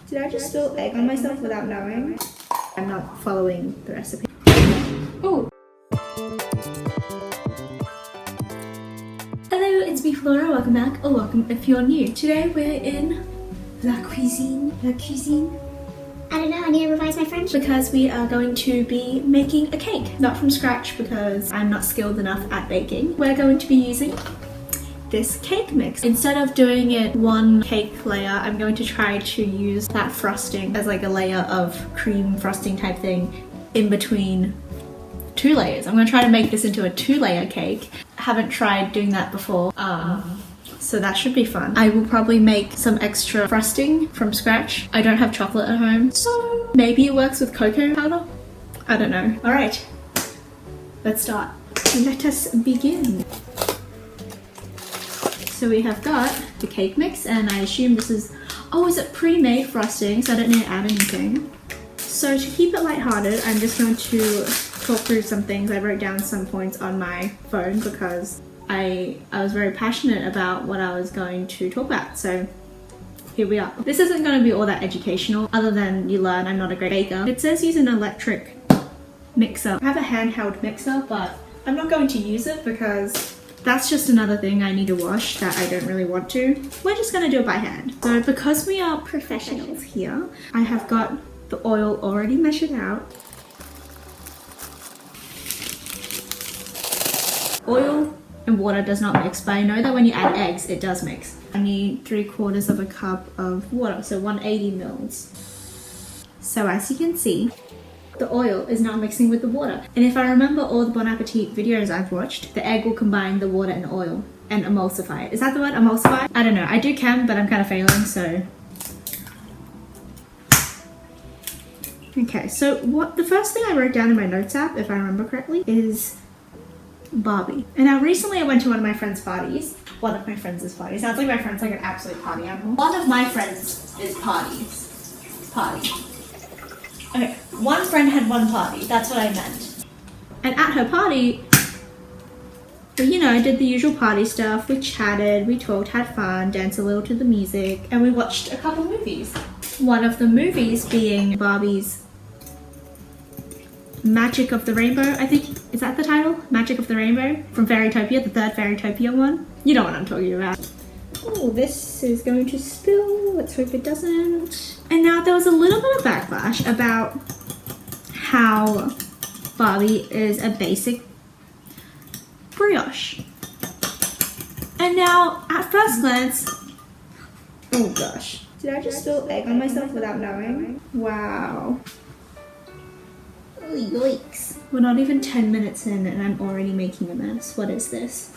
Did I just spill egg on myself without knowing? I'm not following the recipe. Oh! Hello, it's me Floral, welcome back, or welcome if you're new. Today we're in La Cuisine. I don't know, I need to revise my French. Because we are going to be making a cake. Not from scratch because I'm not skilled enough at baking. We're going to be using this cake mix. Instead of doing it one cake layer, I'm going to try to use that frosting as like a layer of cream frosting type thing in between two layers. I'm going to try to make this into a 2-layer cake. I haven't tried doing that before. So that should be fun. I will probably make some extra frosting from scratch. I don't have chocolate at home, so maybe it works with cocoa powder? I don't know. All right, let's start. Let us begin. So we have got the cake mix, and I assume this is, oh, is it pre-made frosting, so I don't need to add anything. So to keep it lighthearted, I'm just going to talk through some things. I wrote down some points on my phone because I was very passionate about what I was going to talk about, so here we are. This isn't going to be all that educational, other than you learn I'm not a great baker. It says use an electric mixer. I have a handheld mixer, but I'm not going to use it because that's just another thing I need to wash that I don't really want to. We're just gonna do it by hand. So because we are professionals here, I have got the oil already measured out. Oil and water does not mix, but I know that when you add eggs, it does mix. I need 3/4 of a cup of water, so 180 mils. So as you can see, the oil is now mixing with the water. And if I remember all the Bon Appetit videos I've watched, the egg will combine the water and the oil and emulsify it. Is that the word, emulsify? I don't know, I do chem, but I'm kind of failing, so. Okay, so the first thing I wrote down in my notes app, if I remember correctly, is Barbie. And now recently I went to one of my friend's parties. One of my friends' parties. Sounds like my friend's like an absolute party animal. One of my friends is party. Okay, one friend had one party, that's what I meant. And at her party, you know, I did the usual party stuff. We chatted, we talked, had fun, danced a little to the music, and we watched a couple movies. One of the movies being Barbie's Magic of the Rainbow, I think, is that the title? Magic of the Rainbow? From Fairytopia, the third Fairytopia one. You know what I'm talking about. Oh, this is going to spill. Let's hope it doesn't. And now there was a little bit of backlash about how Barbie is a basic brioche. And now, at first glance, oh gosh. Did I just spill egg on myself without knowing? Wow. Oh, yikes. We're not even 10 minutes in and I'm already making a mess. What is this?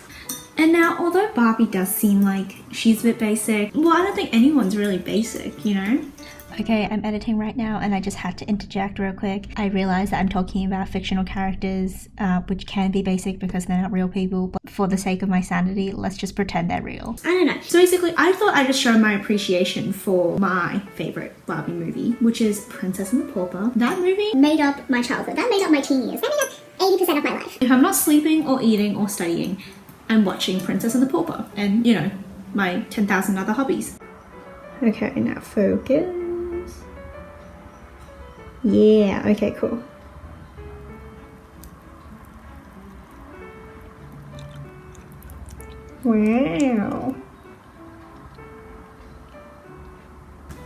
And now, although Barbie does seem like she's a bit basic, well, I don't think anyone's really basic, you know? Okay, I'm editing right now and I just had to interject real quick. I realize that I'm talking about fictional characters, which can be basic because they're not real people, but for the sake of my sanity, let's just pretend they're real. I don't know. So basically, I thought I'd just show my appreciation for my favorite Barbie movie, which is Princess and the Pauper. That movie made up my childhood. That made up my teen years. That made up 80% of my life. If I'm not sleeping or eating or studying, I'm watching Princess and the Pauper and, you know, my 10,000 other hobbies. Okay, now focus. Yeah, okay, cool. Wow.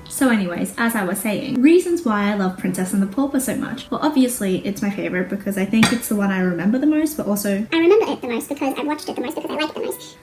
So anyways, as I was saying, reasons why I love Princess and the Pauper so much. Well, obviously, it's my favorite because I think it's the one I remember the most, but also I remember it the most because I watched it the most because I like it the most.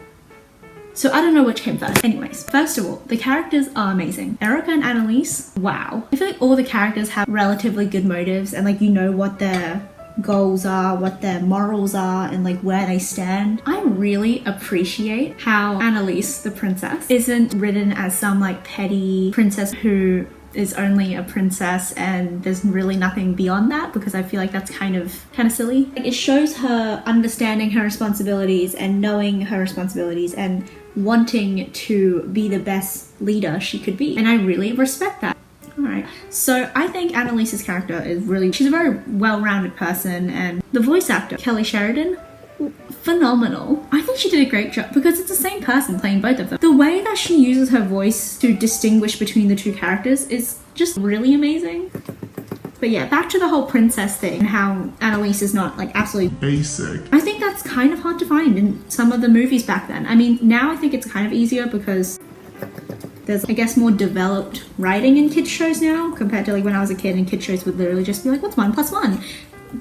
So I don't know which came first. Anyways, first of all, the characters are amazing. Erica and Annalise, wow. I feel like all the characters have relatively good motives and like you know what their goals are, what their morals are, and like where they stand. I really appreciate how Annalise, the princess, isn't written as some like petty princess who is only a princess and there's really nothing beyond that, because I feel like that's kind of silly. Like, it shows her understanding her responsibilities and knowing her responsibilities and wanting to be the best leader she could be, and I really respect that. Alright, so I think Annalise's character is she's a very well-rounded person, and the voice actor, Kelly Sheridan, phenomenal. I think she did a great job because it's the same person playing both of them. The way that she uses her voice to distinguish between the two characters is just really amazing. But yeah, back to the whole princess thing, how Annalise is not like absolutely basic. I think that's kind of hard to find in some of the movies back then. I mean, now I think it's kind of easier because there's, I guess, more developed writing in kids shows now compared to like when I was a kid and kids shows would literally just be like, what's 1 + 1?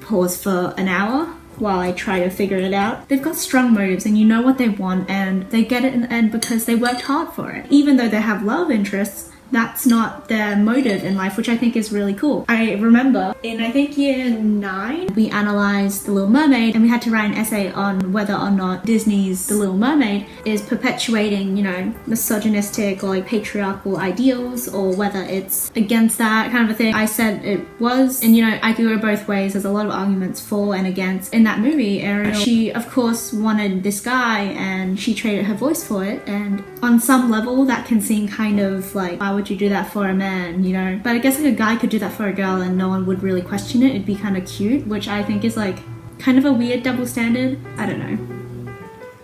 Pause for an hour while I try to figure it out. They've got strong motives and you know what they want and they get it in the end because they worked hard for it. Even though they have love interests, that's not their motive in life, which I think is really cool. I remember in, I think, year 9, we analysed The Little Mermaid and we had to write an essay on whether or not Disney's The Little Mermaid is perpetuating, you know, misogynistic or like patriarchal ideals or whether it's against that kind of a thing. I said it was, and you know, I could go both ways. There's a lot of arguments for and against. In that movie, Ariel, she of course wanted this guy and she traded her voice for it, and on some level that can seem kind of like, why would you do that for a man, you know? But I guess like a guy could do that for a girl and no one would really question it. It'd be kind of cute, which I think is like kind of a weird double standard. I don't know.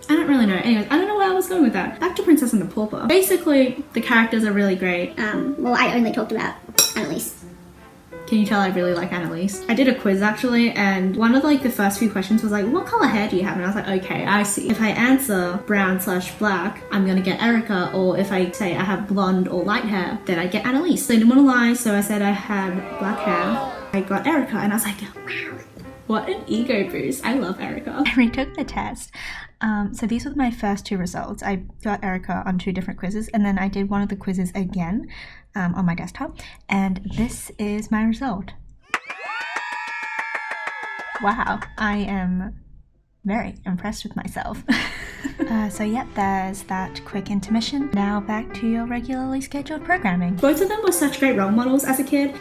I don't really know. Anyways, I don't know where I was going with that. Back to Princess and the Pauper. Basically, the characters are really great. Well, I only talked about Annalise. Can you tell I really like Annalise? I did a quiz actually, and one of like the first few questions was like, what color hair do you have? And I was like, okay, I see. If I answer brown/black, I'm gonna get Erica, or if I say I have blonde or light hair, then I get Annalise. So I didn't want to lie, so I said I had black hair. I got Erica, and I was like, wow, what an ego boost. I love Erica. I retook the test. So these were my first 2 results. I got Erica on 2 different quizzes, and then I did one of the quizzes again on my desktop, and this is my result. Wow, I am very impressed with myself. So yep, there's that quick intermission. Now back to your regularly scheduled programming. Both of them were such great role models as a kid.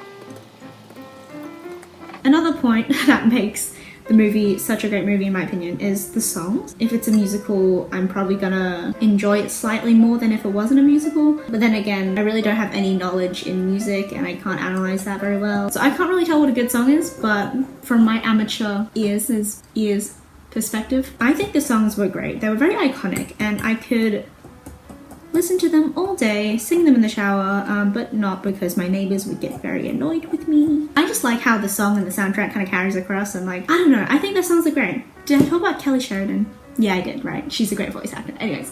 Another point that makes the movie such a great movie in my opinion is the songs. If it's a musical, I'm probably gonna enjoy it slightly more than if it wasn't a musical. But then again, I really don't have any knowledge in music and I can't analyze that very well. So I can't really tell what a good song is, but from my amateur ears perspective, I think the songs were great. They were very iconic and I could listen to them all day, sing them in the shower, but not because my neighbors would get very annoyed with me. I just like how the song and the soundtrack kind of carries across and like, I don't know, I think the songs are great. Did I talk about Kelly Sheridan? Yeah, I did, right? She's a great voice actor. Anyways.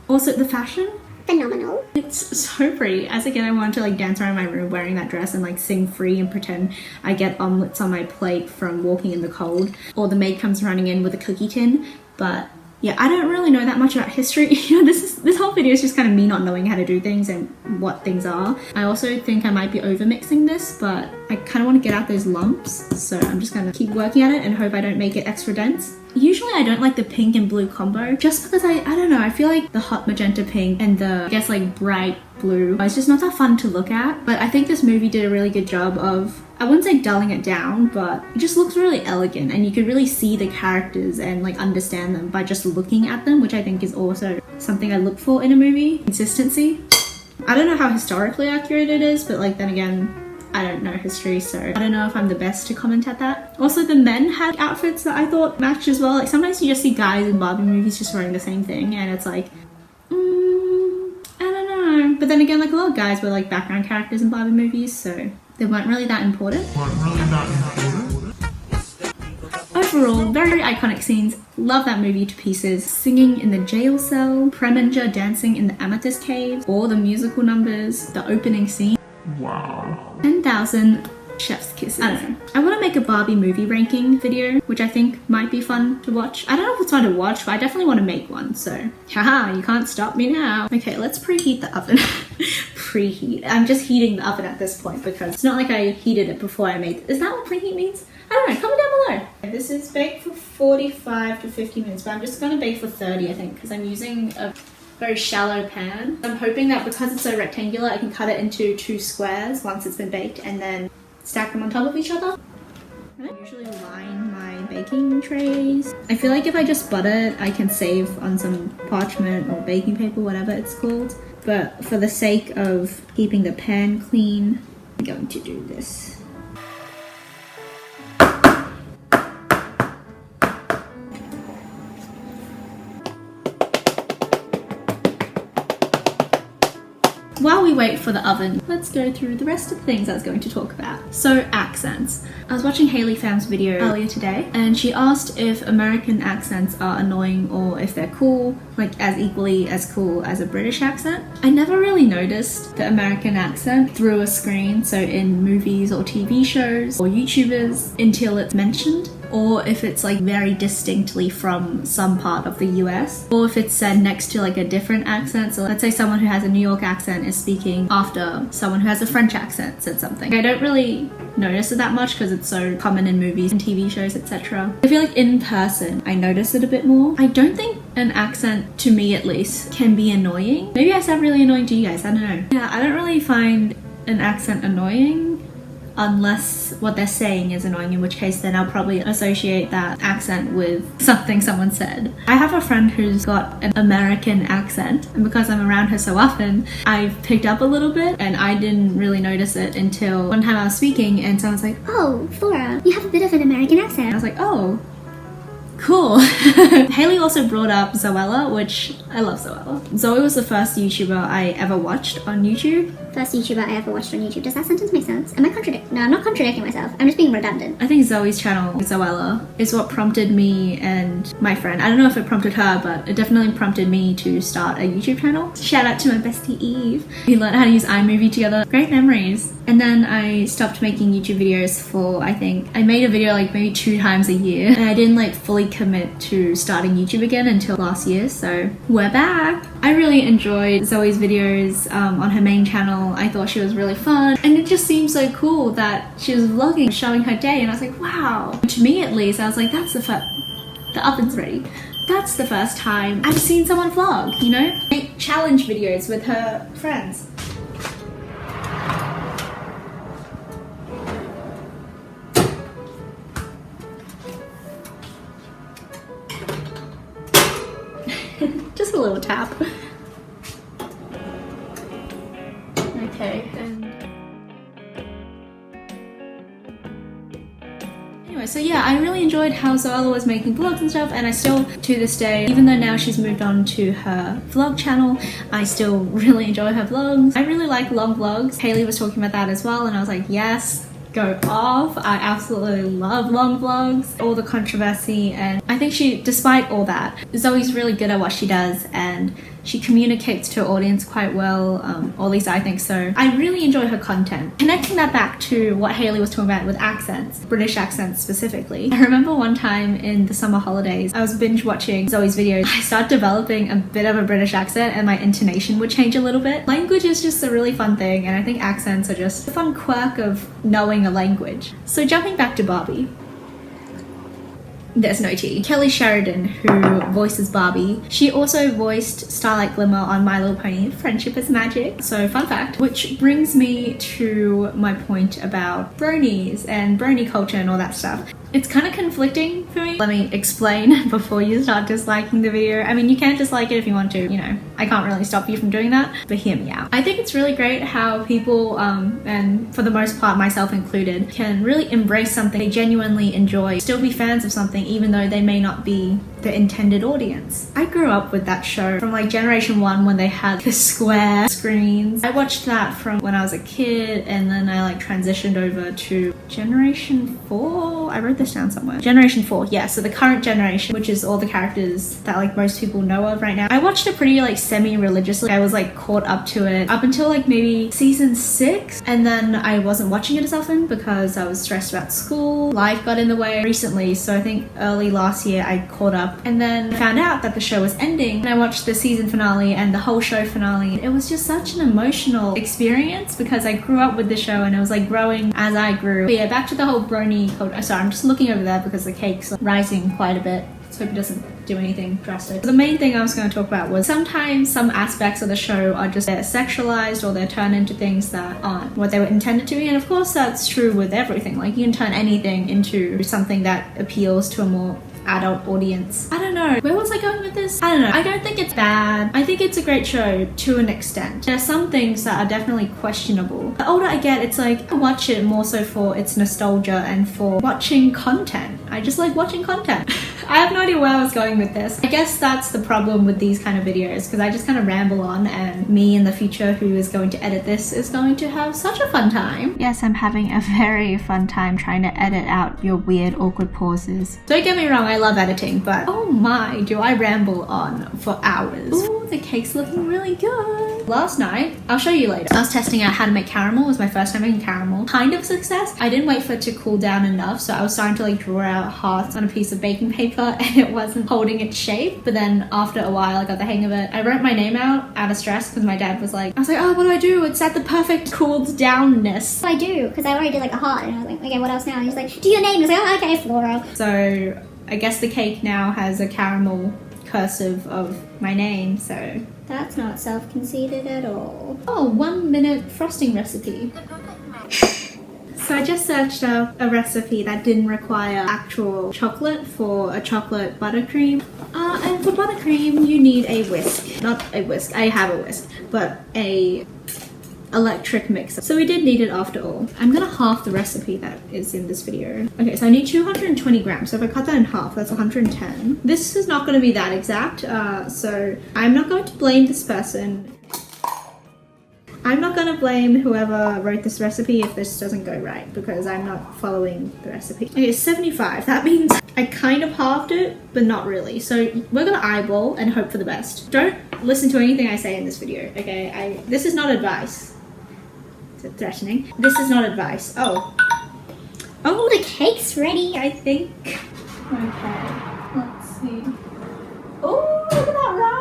Also, the fashion? Phenomenal. It's so pretty. As a kid, I wanted to like dance around my room wearing that dress and like sing free and pretend I get omelets on my plate from walking in the cold, or the maid comes running in with a cookie tin, but yeah, I don't really know that much about history. You know, this whole video is just kind of me not knowing how to do things and what things are. I also think I might be over mixing this, but I kind of want to get out those lumps. So I'm just going to keep working at it and hope I don't make it extra dense. Usually I don't like the pink and blue combo just because I don't know, I feel like the hot magenta pink and the, I guess like bright blue, it's just not that fun to look at. But I think this movie did a really good job of, I wouldn't say dulling it down, but it just looks really elegant and you could really see the characters and like understand them by just looking at them, which I think is also something I look for in a movie. Consistency. I don't know how historically accurate it is, but like then again, I don't know history, so I don't know if I'm the best to comment at that. Also, the men had outfits that I thought matched as well. Like sometimes you just see guys in Barbie movies just wearing the same thing and it's like, I don't know. But then again, like a lot of guys were like background characters in Barbie movies, so they weren't really that important. Overall, very iconic scenes. Love that movie to pieces. Singing in the jail cell, Preminger dancing in the Amethyst Cave, all the musical numbers, the opening scene. Wow. 10,000 chef's kisses. I don't know. I want to make a Barbie movie ranking video, which I think might be fun to watch. I don't know if it's fun to watch, but I definitely want to make one, so haha, you can't stop me now. Okay, let's preheat the oven. Preheat. I'm just heating the oven at this point because it's not like I heated it before I made it. Is that what preheat means? I don't know, comment down below. This is baked for 45 to 50 minutes, but I'm just gonna bake for 30, I think, because I'm using a very shallow pan. I'm hoping that because it's so rectangular, I can cut it into 2 squares once it's been baked and then stack them on top of each other. I usually line my baking trays. I feel like if I just butter it, I can save on some parchment or baking paper, whatever it's called. But for the sake of keeping the pan clean, I'm going to do this. wait for the oven, let's go through the rest of the things I was going to talk about. So accents. I was watching Hayley Pham's video earlier today and she asked if American accents are annoying or if they're cool, like as equally as cool as a British accent. I never really noticed the American accent through a screen, so in movies or TV shows or YouTubers, until it's mentioned, or if it's like very distinctly from some part of the US, or if it's said next to like a different accent. So let's say someone who has a New York accent is speaking after someone who has a French accent said something. I don't really notice it that much because it's so common in movies and TV shows, etc. I feel like in person I notice it a bit more. I don't think an accent, to me at least, can be annoying. Maybe I sound really annoying to you guys, I don't know. Yeah, I don't really find an accent annoying unless what they're saying is annoying, in which case then I'll probably associate that accent with something someone said. I have a friend who's got an American accent, and because I'm around her so often, I've picked up a little bit, and I didn't really notice it until one time I was speaking and someone's like, Oh, Flora, you have a bit of an American accent. I was like, oh, cool. Hayley also brought up Zoella, which I love Zoella. Zoe was the first YouTuber I ever watched on YouTube. First YouTuber I ever watched on YouTube. Does that sentence make sense? Am I contradicting? No, I'm not contradicting myself. I'm just being redundant. I think Zoe's channel, Zoella, is what prompted me and my friend. I don't know if it prompted her, but it definitely prompted me to start a YouTube channel. Shout out to my bestie Eve. We learned how to use iMovie together. Great memories. And then I stopped making YouTube videos for, I think, I made a video like maybe 2 times a year. And I didn't like fully commit to starting YouTube again until last year, so we're back. I really enjoyed Zoe's videos on her main channel. I thought she was really fun, and it just seemed so cool that she was vlogging, showing her day, and I was like, wow. To me at least, I was like, that's the oven's ready. That's the first time I've seen someone vlog, you know? Make challenge videos with her friends. Just a little tap. Okay, and anyway, so yeah, I really enjoyed how Zoella was making vlogs and stuff, and I still, to this day, even though now she's moved on to her vlog channel, I still really enjoy her vlogs. I really like long vlogs. Hayley was talking about that as well, and I was like, yes, go off. I absolutely love long vlogs, all the controversy, and I think she, despite all that, Zoe's really good at what she does, and she communicates to her audience quite well, or at least I think so. I really enjoy her content. Connecting that back to what Hayley was talking about with accents, British accents specifically. I remember one time in the summer holidays, I was binge watching Zoe's videos. I started developing a bit of a British accent and my intonation would change a little bit. Language is just a really fun thing, and I think accents are just a fun quirk of knowing a language. So jumping back to Barbie. There's no tea. Kelly Sheridan, who voices Barbie, she also voiced Starlight Glimmer on My Little Pony, Friendship is Magic. So fun fact, which brings me to my point about bronies and brony culture and all that stuff. It's kind of conflicting for me. Let me explain before you start disliking the video. I mean, you can dislike it if you want to, you know. I can't really stop you from doing that, but hear me out. I think it's really great how people, and for the most part myself included, can really embrace something they genuinely enjoy, still be fans of something even though they may not be the intended audience. I grew up with that show from like generation 1 when they had the square screens. I watched that from when I was a kid, and then I like transitioned over to generation 4. I wrote this down somewhere. Generation 4, yeah, so the current generation, which is all the characters that like most people know of right now. I watched it pretty like semi-religiously. I was like caught up to it up until like maybe season 6, and then I wasn't watching it as often because I was stressed about school. Life got in the way recently, so I think early last year I caught up, and then found out that the show was ending, and I watched the season finale and the whole show finale. It was just such an emotional experience because I grew up with the show and it was like growing as I grew. But yeah, back to the whole brony culture. Sorry, I'm just looking over there because the cake's rising quite a bit. Let's hope it doesn't do anything drastic. The main thing I was going to talk about was sometimes some aspects of the show are just sexualized, or they're turned into things that aren't what they were intended to be, and of course that's true with everything. Like you can turn anything into something that appeals to a more adult audience. I don't know. Where was I going with this? I don't know. I don't think it's bad. I think it's a great show to an extent. There are some things that are definitely questionable. The older I get, it's like I watch it more so for its nostalgia and for watching content. I just like watching content. I have no idea where I was going with this. I guess that's the problem with these kind of videos, because I just kind of ramble on, and me in the future who is going to edit this is going to have such a fun time. Yes, I'm having a very fun time trying to edit out your weird awkward pauses. Don't get me wrong, I love editing, but oh my, do I ramble on for hours. Ooh, the cake's looking really good. Last night, I'll show you later, I was testing out how to make caramel. It was my first time making caramel. Kind of success. I didn't wait for it to cool down enough, so I was starting to like draw out hearts on a piece of baking paper and it wasn't holding its shape. But then after a while I got the hang of it. I wrote my name out of stress because my dad was like, I was like, oh, what do I do? It's at the perfect cooled downness. I do, because I already did like a heart, and I was like, okay, what else now? And he's like, do your name. And I was like, oh, okay, Floral. So I guess the cake now has a caramel cursive of my name, so That's not self-conceited at all. oh, 1 minute frosting recipe. So I just searched up a recipe that didn't require actual chocolate for a chocolate buttercream. And for buttercream, you need a whisk. Not a whisk, I have a whisk, but a electric mixer. So we did need it after all. I'm gonna half the recipe that is in this video. Okay, so I need 220 grams. So if I cut that in half, that's 110. This is not gonna be that exact, so I'm not going to blame this person. I'm not gonna blame whoever wrote this recipe if this doesn't go right, because I'm not following the recipe. Okay, 75. That means I kind of halved it, but not really. So we're gonna eyeball and hope for the best. Don't listen to anything I say in this video, okay? This is not advice. Is it threatening? This is not advice. Oh. Oh, The cake's ready. I think. Okay, let's see. Oh, look at that rise!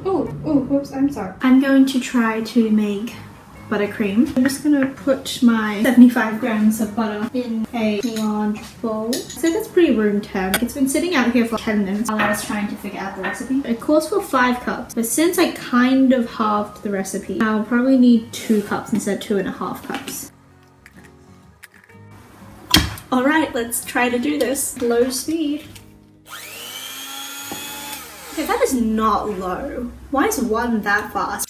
Oh, whoops, I'm sorry. I'm going to try to make buttercream. I'm just gonna put my 75 grams of butter in a large bowl. So that's pretty room temp. It's been sitting out here for 10 minutes while I was trying to figure out the recipe. It calls for 5 cups, but since I kind of halved the recipe, I'll probably need 2 cups instead of 2.5 cups. All right, let's try to do this. Low speed. Okay, that is not low. Why is 1 that fast?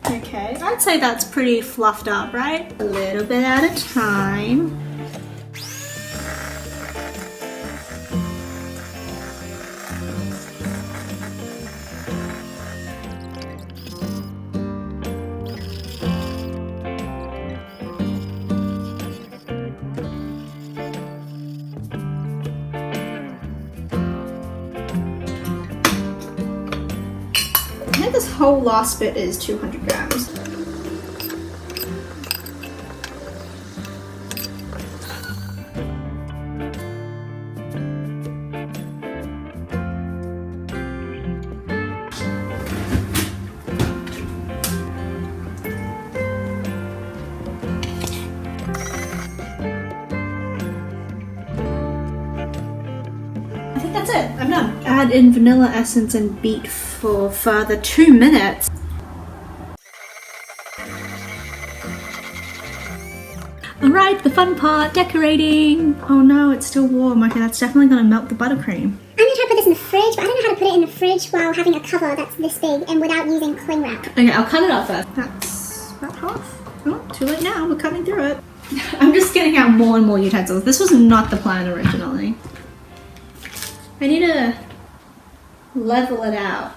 Okay, I'd say that's pretty fluffed up, right? A little bit at a time. I think this whole last bit is 200 grams. I think that's it. I'm done. Add in vanilla essence and beat for further 2 minutes. Alright, the fun part, decorating. Oh no, it's still warm. Okay, that's definitely gonna melt the buttercream. I'm gonna try to put this in the fridge, but I don't know how to put it in the fridge while having a cover that's this big and without using cling wrap. Okay, I'll cut it off first. That's about half. Oh, too late now, we're cutting through it. I'm just getting out more and more utensils. This was not the plan originally. I need to level it out.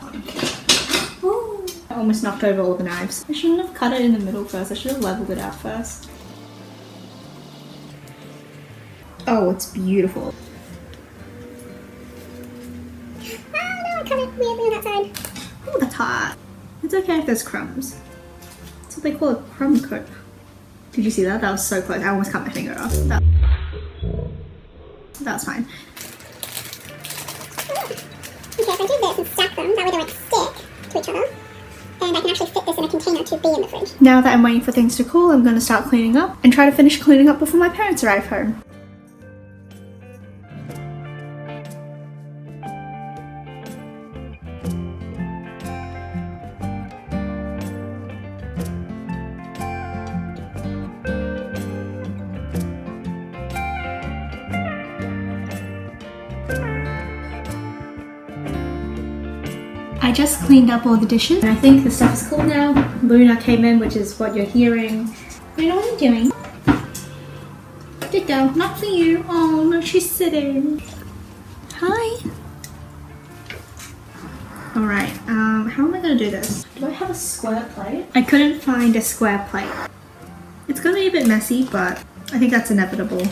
Ooh. I almost knocked over all the knives. I shouldn't have cut it in the middle first. I should have leveled it out first. Oh, it's beautiful. Oh no, I cut it weirdly on that side. Oh, that's hot. It's okay if there's crumbs. That's what they call a crumb coat. Did you see that? That was so close. I almost cut my finger off. That's fine. Okay, if I do this and stack them, that way they won't stick to each other. And I can actually fit this in a container to be in the fridge. Now that I'm waiting for things to cool, I'm going to start cleaning up and try to finish cleaning up before my parents arrive home. I just cleaned up all the dishes and I think the stuff is cool now. Luna came in, which is what you're hearing. Luna, what are you doing? Good girl, not for you. Oh no, she's sitting. Hi. Alright, how am I gonna do this? Do I have a square plate? I couldn't find a square plate. It's gonna be a bit messy, but I think that's inevitable.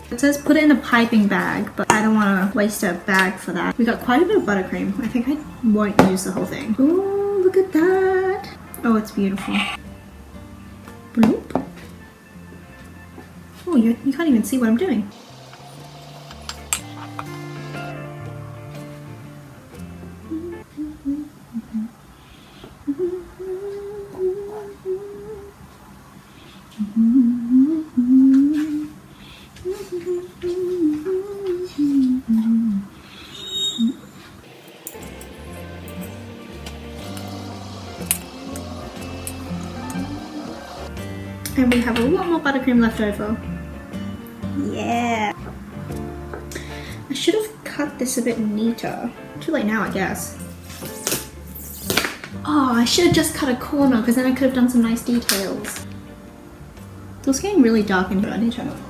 It says put it in a piping bag, but I don't want to waste a bag for that. We got quite a bit of buttercream. I think I won't use the whole thing. Oh, look at that. Oh, it's beautiful. Bloop. Oh, you can't even see what I'm doing. And we have a lot more buttercream left over. Yeah. I should have cut this a bit neater. Too late now, I guess. Oh, I should have just cut a corner because then I could have done some nice details. It's getting really dark in here. I need to turn it off.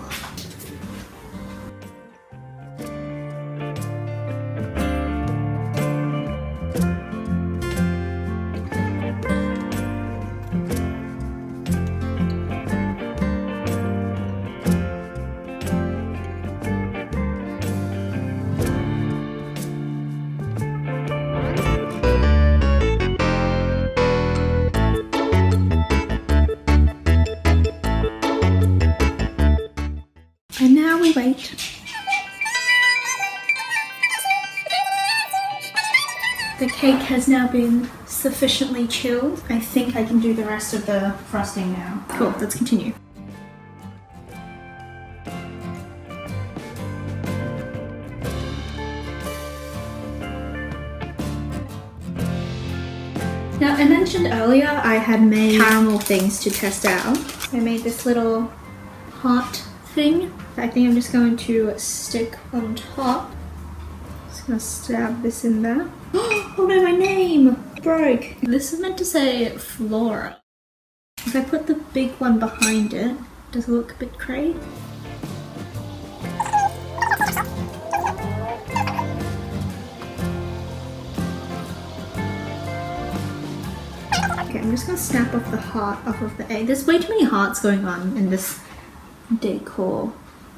And now we wait. The cake has now been sufficiently chilled. I think I can do the rest of the frosting now. Cool, let's continue. Now, I mentioned earlier I had made caramel things to test out. I made this little heart thing. I think I'm just going to stick on top. Just gonna stab this in there. Oh no, my name broke. This is meant to say Floral. If I put the big one behind it, does it look a bit cray? Okay, I'm just gonna snap off the heart off of the egg. There's way too many hearts going on in this decor.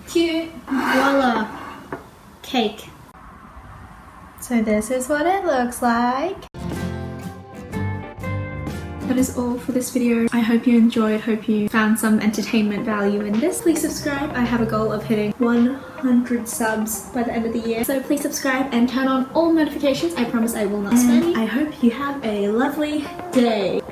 Cute. Voila. Cake. So this is what it looks like. That is all for this video. I hope you enjoyed, hope you found some entertainment value in this. Please subscribe. I have a goal of hitting 100 subs by the end of the year. So please subscribe and turn on all notifications. I promise I will not spam you. I hope you have a lovely day.